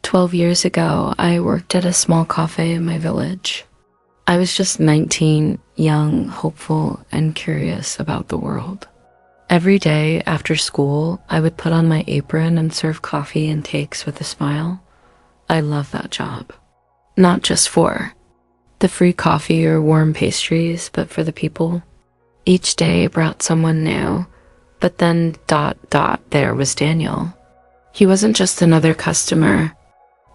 12 years ago, I worked at a small cafe in my village. I was just 19, young, hopeful, and curious about the world. Every day after school, I would put on my apron and serve coffee and cakes with a smile. I loved that job. Not just for the free coffee or warm pastries, but for the people. Each day brought someone new, but then there was Daniel. He wasn't just another customer.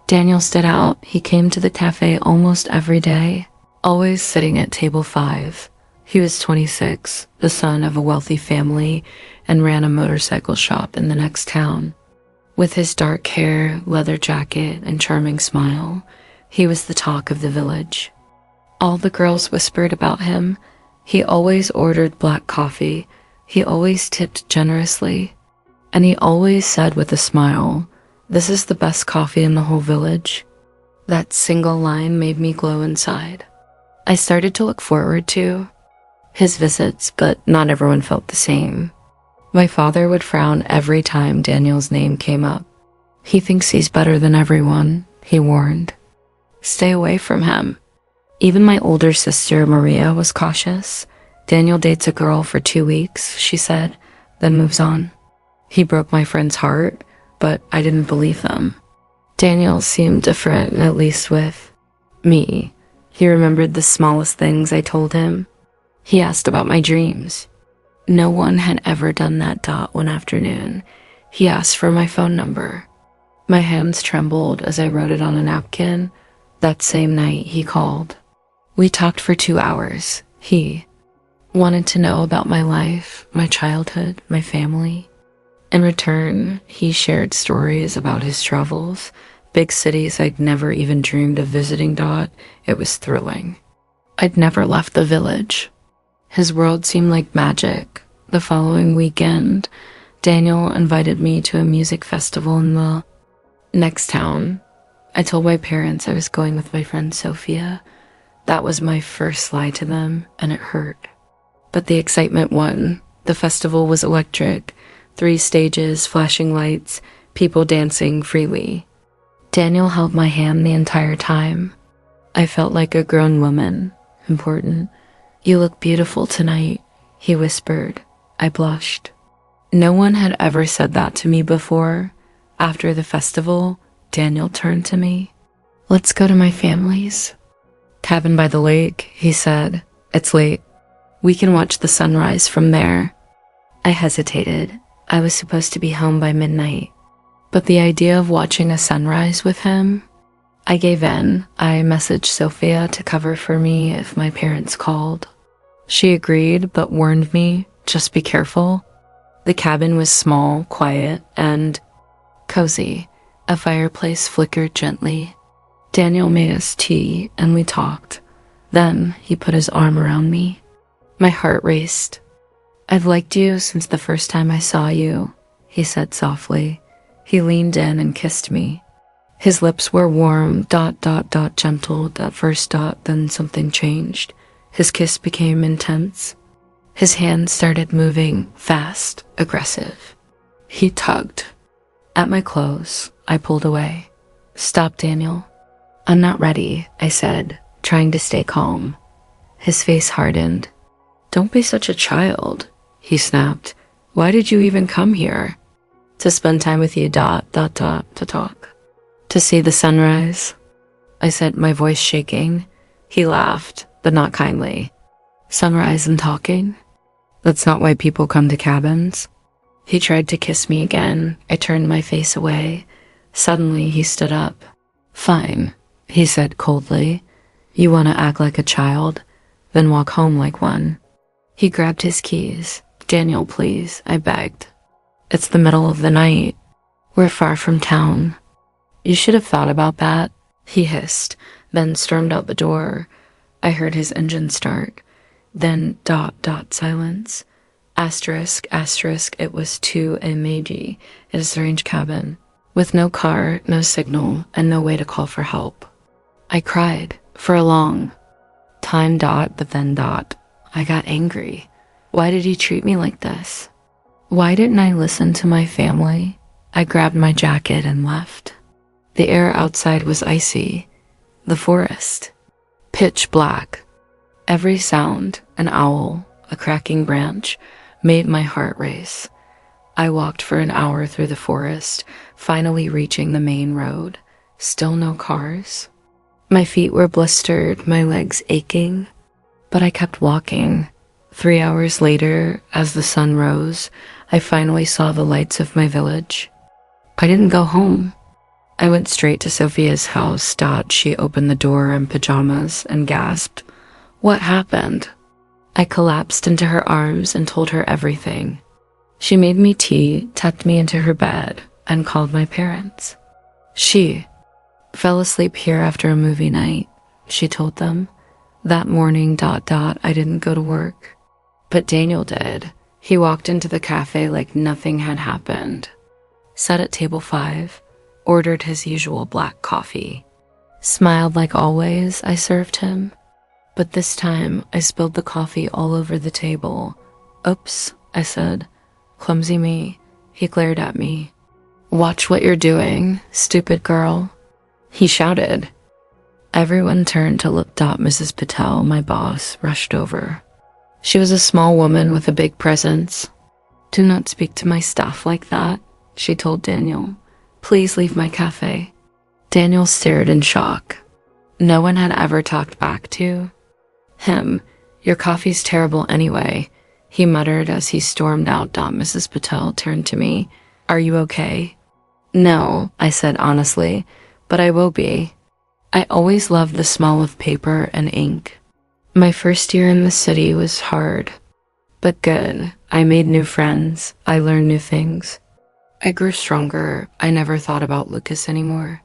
Daniel stood out. He came to the cafe almost every day, always sitting at table 5. He was 26, the son of a wealthy family, and ran a motorcycle shop in the next town. With his dark hair, leather jacket, and charming smile, he was the talk of the village. All the girls whispered about him. He always ordered black coffee. He always tipped generously. And he always said with a smile, "This is the best coffee in the whole village." That single line made me glow inside. I started to look forward to his visits, but not everyone felt the same. My father would frown every time Daniel's name came up. "He thinks he's better than everyone," he warned. "Stay away from him." Even my older sister, Maria, was cautious. "Daniel dates a girl for 2 weeks," she said, then moves on. He broke my friend's heart, but I didn't believe them. Daniel seemed different, at least with me. He remembered the smallest things I told him. He asked about my dreams. No one had ever done that. One afternoon, he asked for my phone number. My hands trembled as I wrote it on a napkin. That same night, he called. We talked for 2 hours. He wanted to know about my life, my childhood, my family. In return, he shared stories about his travels, big cities I'd never even dreamed of visiting. It was thrilling. I'd never left the village. His world seemed like magic. The following weekend, Daniel invited me to a music festival in the next town. I told my parents I was going with my friend Sophia. That was my first lie to them, and it hurt. But the excitement won. The festival was electric. 3 stages, flashing lights, people dancing freely. Daniel held my hand the entire time. I felt like a grown woman, important. "You look beautiful tonight," he whispered. I blushed. No one had ever said that to me before. After the festival, Daniel turned to me. "Let's go to my family's cabin by the lake," he said. "It's late. We can watch the sunrise from there." I hesitated. I was supposed to be home by midnight. But the idea of watching a sunrise with him, I gave in. I messaged Sophia to cover for me if my parents called. She agreed, but warned me, just be careful. The cabin was small, quiet, and cozy. A fireplace flickered gently. Daniel made us tea, and we talked. Then he put his arm around me. My heart raced. "I've liked you since the first time I saw you," he said softly. He leaned in and kissed me. His lips were warm, gentle at first, then something changed. His kiss became intense. His hands started moving, fast, aggressive. He tugged at my clothes. I pulled away. "Stop, Daniel." "I'm not ready," I said, trying to stay calm. His face hardened. "Don't be such a child," he snapped. "Why did you even come here?" "To spend time with you, to talk. To see the sunrise," I said, my voice shaking. He laughed, but not kindly. "Sunrise and talking? That's not why people come to cabins." He tried to kiss me again. I turned my face away. Suddenly, he stood up. "Fine," he said coldly. "You want to act like a child? Then walk home like one." He grabbed his keys. "Daniel, please," I begged. "It's the middle of the night. We're far from town." "You should have thought about that," he hissed, then stormed out the door. I heard his engine start. Then silence. Asterisk, it was to a Meiji, in a strange cabin, with no car, no signal, and no way to call for help. I cried for a long time, but then I got angry. Why did he treat me like this? Why didn't I listen to my family? I grabbed my jacket and left. The air outside was icy. The forest, pitch black. Every sound, an owl, a cracking branch, made my heart race. I walked for an hour through the forest, finally reaching the main road. Still no cars. My feet were blistered, my legs aching, but I kept walking. 3 hours later, as the sun rose, I finally saw the lights of my village. I didn't go home. I went straight to Sophia's house. She opened the door in pajamas and gasped, "What happened?" I collapsed into her arms and told her everything. She made me tea, tucked me into her bed, and called my parents. She fell asleep here after a movie night, she told them. That morning, I didn't go to work. But Daniel did. He walked into the cafe like nothing had happened. Sat at table 5, ordered his usual black coffee. Smiled like always, I served him. But this time, I spilled the coffee all over the table. "Oops," I said. "Clumsy me." He glared at me. "Watch what you're doing, stupid girl," he shouted. Everyone turned to look. Mrs. Patel, my boss, rushed over. She was a small woman with a big presence. "Do not speak to my staff like that," she told Daniel. "Please leave my cafe." Daniel stared in shock. No one had ever talked back to him. "Your coffee's terrible anyway," he muttered as he stormed out. Mrs. Patel turned to me. "Are you okay?" "No," I said honestly, "but I will be." I always loved the smell of paper and ink. My first year in the city was hard, but good. I made new friends. I learned new things. I grew stronger. I never thought about Lucas anymore.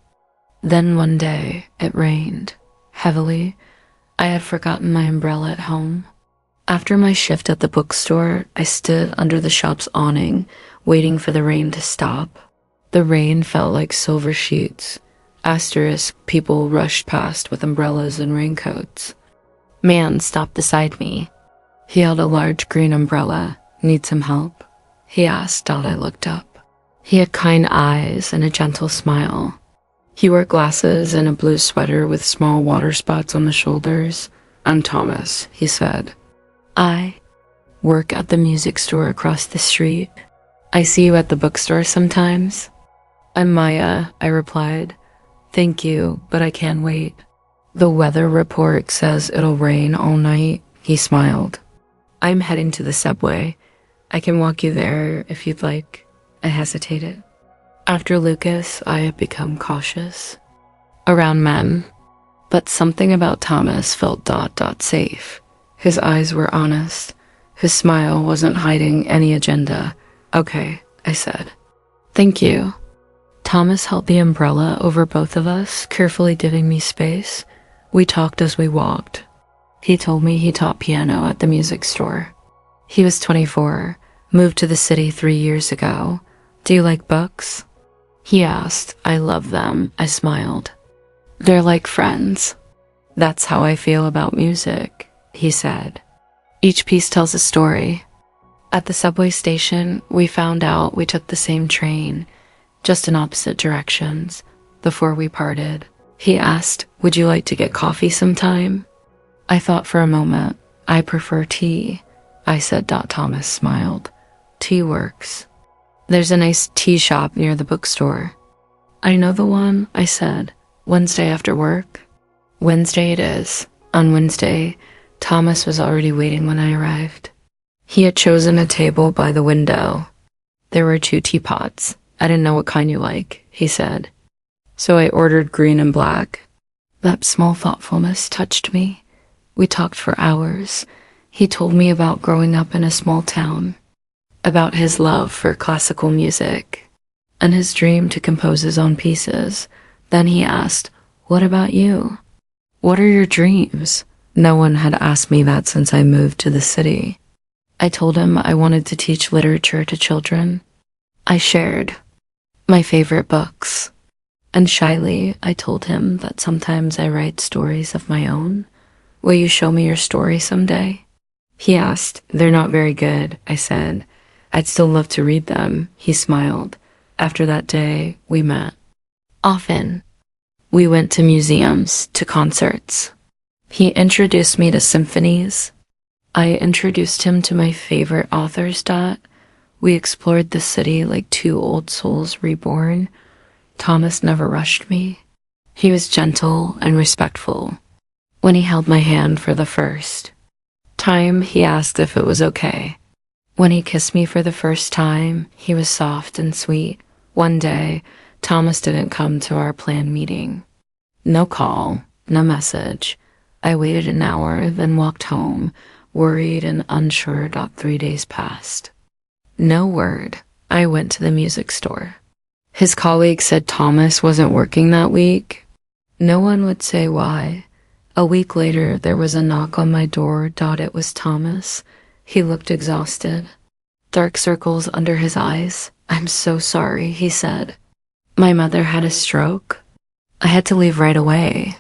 Then one day, it rained. Heavily. I had forgotten my umbrella at home. After my shift at the bookstore, I stood under the shop's awning, waiting for the rain to stop. The rain felt like silver sheets. People rushed past with umbrellas and raincoats. Man stopped beside me. He held a large green umbrella. "Need some help?" he asked. I looked up. He had kind eyes and a gentle smile. He wore glasses and a blue sweater with small water spots on the shoulders. "I'm Thomas," he said. "I work at the music store across the street. I see you at the bookstore sometimes." "I'm Maya," I replied. "Thank you, but I can't wait. The weather report says it'll rain all night," he smiled. "I'm heading to the subway. I can walk you there if you'd like." I hesitated. After Lucas, I had become cautious around men, but something about Thomas felt safe. His eyes were honest. His smile wasn't hiding any agenda. "Okay," I said. "Thank you." Thomas held the umbrella over both of us, carefully giving me space. We talked as we walked. He told me he taught piano at the music store. He was 24, moved to the city 3 years ago. "Do you like books?" he asked. "I love them," I smiled. "They're like friends." "That's how I feel about music," he said. "Each piece tells a story." At the subway station, we found out we took the same train, just in opposite directions. Before we parted, he asked, "Would you like to get coffee sometime?" I thought for a moment. "I prefer tea," I said. Thomas smiled. "Tea works. There's a nice tea shop near the bookstore." "I know the one," I said. "Wednesday after work?" "Wednesday it is." On Wednesday, Thomas was already waiting when I arrived. He had chosen a table by the window. There were 2 teapots. "I didn't know what kind you like," he said. So I ordered green and black. That small thoughtfulness touched me. We talked for hours. He told me about growing up in a small town, about his love for classical music, and his dream to compose his own pieces. Then he asked, "What about you? What are your dreams?" No one had asked me that since I moved to the city. I told him I wanted to teach literature to children. I shared my favorite books. And shyly, I told him that sometimes I write stories of my own. "Will you show me your story someday?" He asked. "They're not very good," I said. "I'd still love to read them." He smiled. After that day, we met. Often, we went to museums, to concerts. He introduced me to symphonies. I introduced him to my favorite authors. We explored the city like two old souls reborn. Thomas never rushed me. He was gentle and respectful. When he held my hand for the first time, he asked if it was okay. When he kissed me for the first time, he was soft and sweet. One day, Thomas didn't come to our planned meeting. No call, no message. I waited an hour, then walked home, worried and unsure. 3 days passed. No word. I went to the music store. His colleague said Thomas wasn't working that week. No one would say why. A week later, there was a knock on my door. It was Thomas. He looked exhausted. Dark circles under his eyes. "I'm so sorry," he said. "My mother had a stroke. I had to leave right away.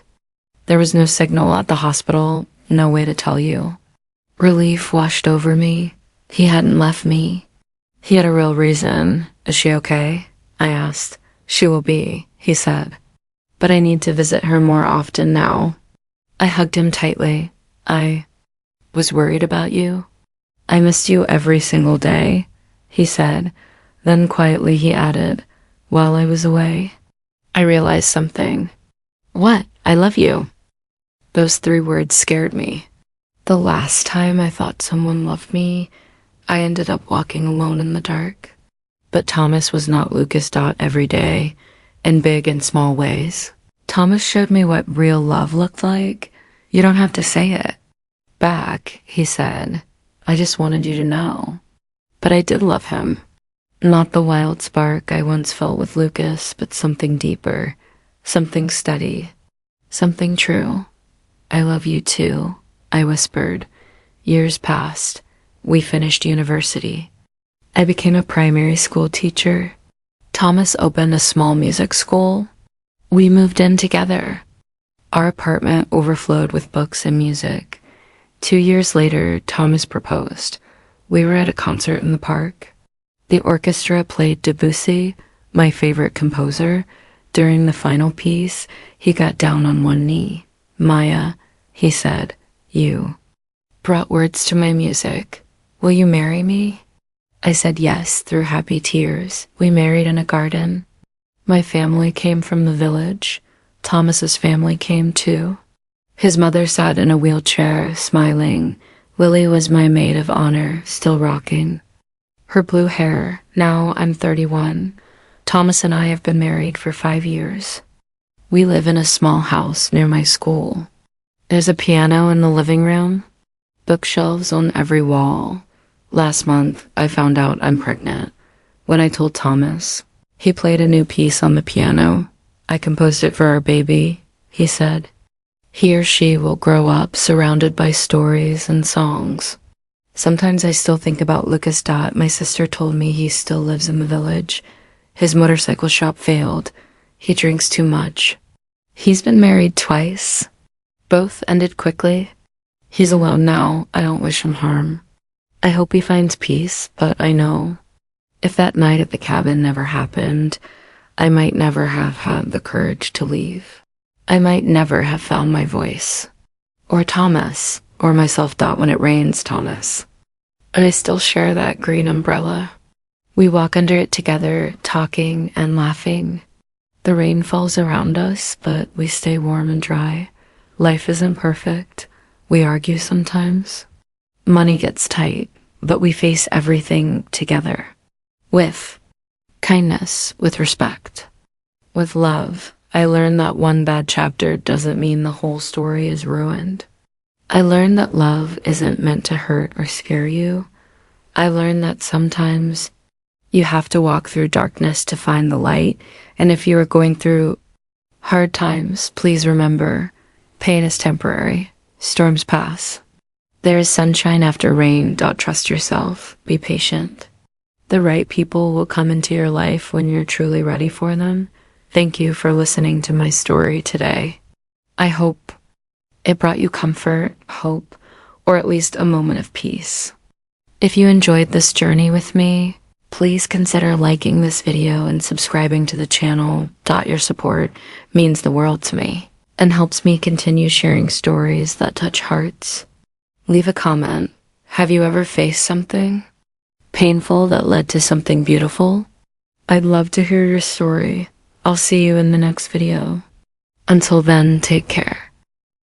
There was no signal at the hospital, no way to tell you." Relief washed over me. He hadn't left me. He had a real reason. "Is she okay?" I asked. "She will be," he said. "But I need to visit her more often now." I hugged him tightly. "I was worried about you. I missed you every single day," he said. Then quietly he added, "While I was away, I realized something." "What?" "I love you." Those 3 words scared me. The last time I thought someone loved me, I ended up walking alone in the dark. But Thomas was not Lucas. Every day, in big and small ways. Thomas showed me what real love looked like. "You don't have to say it back," he said. "I just wanted you to know." But I did love him. Not the wild spark I once felt with Lucas, but something deeper, something steady, something true. "I love you too," I whispered. Years passed. We finished university. I became a primary school teacher. Thomas opened a small music school. We moved in together. Our apartment overflowed with books and music. 2 years later, Thomas proposed. We were at a concert in the park. The orchestra played Debussy, my favorite composer. During the final piece, he got down on one knee. "Maya," he said, "you brought words to my music. Will you marry me?" I said yes through happy tears. We married in a garden. My family came from the village. Thomas's family came too. His mother sat in a wheelchair, smiling. Lily was my maid of honor, still rocking. Her blue hair. Now I'm 31. Thomas and I have been married for 5 years. We live in a small house near my school. There's a piano in the living room, bookshelves on every wall. Last month, I found out I'm pregnant. When I told Thomas, he played a new piece on the piano. "I composed it for our baby," he said. "He or she will grow up surrounded by stories and songs." Sometimes I still think about Lucas. My sister told me he still lives in the village. His motorcycle shop failed. He drinks too much. He's been married twice. Both ended quickly. He's alone now. I don't wish him harm. I hope he finds peace, but I know if that night at the cabin never happened, I might never have had the courage to leave. I might never have found my voice. Or Thomas, or myself. When it rains, Thomas. I still share that green umbrella. We walk under it together, talking and laughing. The rain falls around us, but we stay warm and dry. Life isn't perfect. We argue sometimes. Money gets tight, but we face everything together. With kindness, with respect, with love. I learned that one bad chapter doesn't mean the whole story is ruined. I learned that love isn't meant to hurt or scare you. I learned that sometimes you have to walk through darkness to find the light. And if you are going through hard times, please remember, pain is temporary. Storms pass. There is sunshine after rain. Trust yourself. Be patient. The right people will come into your life when you're truly ready for them. Thank you for listening to my story today. I hope it brought you comfort, hope, or at least a moment of peace. If you enjoyed this journey with me, Please consider liking this video and subscribing to the channel. Your support means the world to me and helps me continue sharing stories that touch hearts. Leave a comment. Have you ever faced something painful that led to something beautiful? I'd love to hear your story. I'll see you in the next video. Until then, take care.